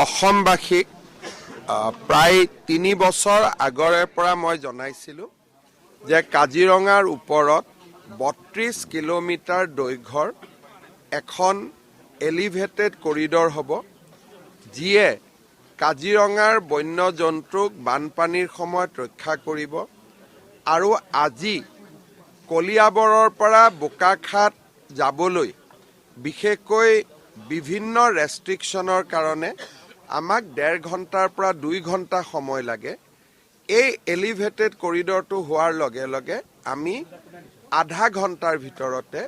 অসমবাসীক প্ৰায় ৩ বছৰ আগৰে পৰা মই জনাইছিলোঁ যে কাজিৰঙাৰ ওপৰত ৩২ কিলোমিটাৰ দৈৰ্ঘ্যৰ এখন এলিভেটেড কৰিডৰ হ'ব, যিয়ে কাজিৰঙাৰ বন্যজন্তুক বানপানীৰ সময়ত ৰক্ষা কৰিব। আৰু আজি কলিয়াবৰৰ পৰা বোকাখাট যাবলৈ বিশেষকৈ বিভিন্ন ৰেষ্ট্ৰিকশ্যনৰ কাৰণে আমাক ১.৫ ঘণ্টাৰ পৰা ২ ঘণ্টা সময় লাগে। এই এলিভেটেড কৰিডৰটো হোৱাৰ লগে লগে আমি আধা ঘণ্টাৰ ভিতৰতে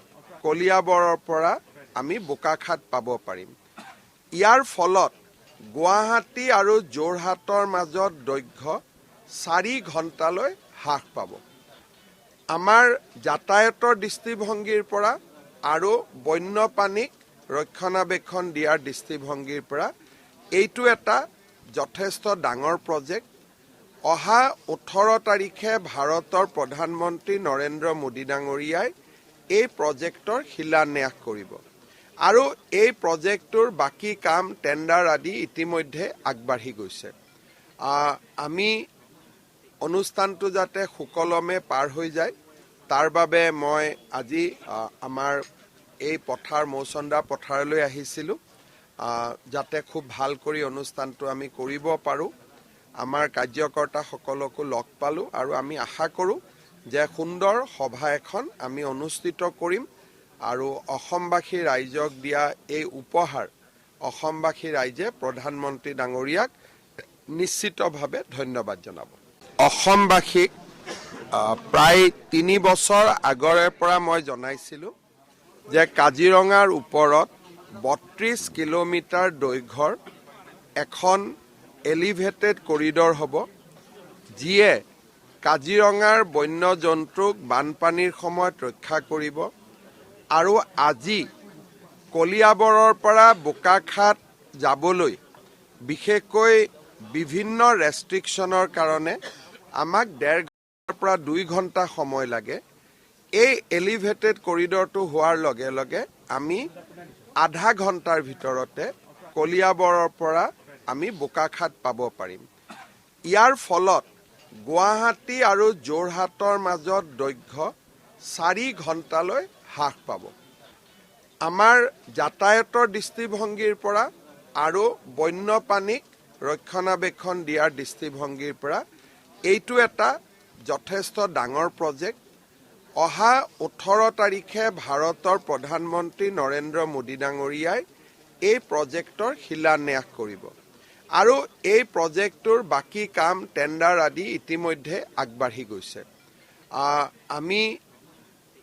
কলিয়াবৰৰ পৰা আমি বোকাখাট পাব পাৰিম। ইয়াৰ ফলত গুৱাহাটী আৰু যোৰহাটৰ মাজত দৈৰ্ঘ্য ৪ ঘণ্টালৈ হ্ৰাস পাব। আমাৰ যাতায়াতৰ দৃষ্টিভংগীৰ পৰা আৰু বন্যপ্ৰাণীক ৰক্ষণাবেক্ষণ দিয়াৰ দৃষ্টিভংগীৰ পৰা এইটো এটা যথেষ্ট ডাঙৰ প্ৰজেক্ট। অহা ১৮ তাৰিখে ভাৰতৰ প্ৰধানমন্ত্ৰী নৰেন্দ্ৰ মোদী ডাঙৰীয়াই এই প্ৰজেক্টৰ শিলান্যাস কৰিব আৰু এই প্ৰজেক্টটোৰ বাকী কাম টেণ্ডাৰ আদি ইতিমধ্যে আগবাঢ়ি গৈছে। আমি অনুষ্ঠানটো যাতে সুকলমে পাৰ হৈ যায় তাৰ বাবে মই আজি আমাৰ এই পথাৰ মৌচন্দা পথাৰলৈ আহিছিলোঁ, যাতে খুব ভাল কৰি অনুষ্ঠানটো আমি কৰিব পাৰোঁ। আমাৰ কাৰ্যকৰ্তাসকলকো লগ পালোঁ আৰু আমি আশা কৰোঁ যে সুন্দৰ সভা এখন আমি অনুষ্ঠিত কৰিম আৰু অসমবাসী ৰাইজক দিয়া এই উপহাৰ অসমবাসী ৰাইজে প্ৰধানমন্ত্ৰী ডাঙৰীয়াক নিশ্চিতভাৱে ধন্যবাদ জনাব। অসমবাসীক প্ৰায় ৩ বছৰ আগৰে পৰা মই জনাইছিলোঁ যে কাজিৰঙাৰ ওপৰত ৩২ কিলোমিটাৰ দৈৰ্ঘ্যৰ এখন এলিভেটেড কৰিডৰ হ'ব, যিয়ে কাজিৰঙাৰ বন্যজন্তুক বানপানীৰ সময়ত ৰক্ষা কৰিব। আৰু আজি কলিয়াবৰৰ পৰা বোকাখাট যাবলৈ বিশেষকৈ বিভিন্ন ৰেষ্ট্ৰিকশ্যনৰ কাৰণে আমাক ১.৫ ঘণ্টাৰ পৰা ২ ঘণ্টা সময় লাগে। এই এলিভেটেড কৰিডৰটো হোৱাৰ লগে লগে আমি আধা ঘণ্টাৰ ভিতৰতে কলিয়াবৰৰ পৰা আমি বোকাখাট পাব পাৰিম। ইয়াৰ ফলত গুৱাহাটী আৰু যোৰহাটৰ মাজত দৈৰ্ঘ্য ৪ ঘণ্টালৈ হ্ৰাস পাব। আমাৰ যাতায়াতৰ দৃষ্টিভংগীৰ পৰা আৰু বন্যপ্ৰাণীক ৰক্ষণাবেক্ষণ দিয়াৰ দৃষ্টিভংগীৰ পৰা এইটো এটা যথেষ্ট ডাঙৰ প্ৰজেক্ট। অহা ১৮ তাৰিখে ভাৰতৰ প্ৰধানমন্ত্ৰী নৰেন্দ্ৰ মোদী ডাঙৰীয়াই এই প্ৰজেক্টৰ শিলান্যাস কৰিব আৰু এই প্ৰজেক্টটোৰ বাকী কাম টেণ্ডাৰ আদি ইতিমধ্যে আগবাঢ়ি গৈছে। আমি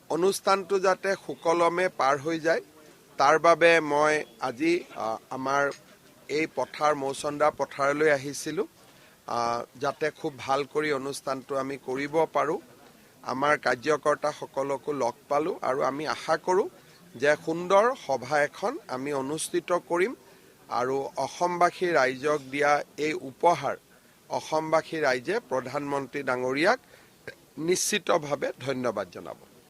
অনুষ্ঠানটো যাতে সুকলমে পাৰ হৈ যায় তাৰ বাবে মই আজি আমাৰ এই পথাৰ মৌচন্দা পথাৰলৈ আহিছিলোঁ, যাতে খুব ভাল কৰি অনুষ্ঠানটো আমি কৰিব পাৰোঁ। আমাৰ কাৰ্যকৰ্তাসকলকো লগ পালোঁ আৰু আমি আশা কৰোঁ যে সুন্দৰ সভা এখন আমি অনুষ্ঠিত কৰিম আৰু অসমবাসী ৰাইজক দিয়া এই উপহাৰ অসমবাসী ৰাইজে প্ৰধানমন্ত্ৰী ডাঙৰীয়াক নিশ্চিতভাৱে ধন্যবাদ জনাব।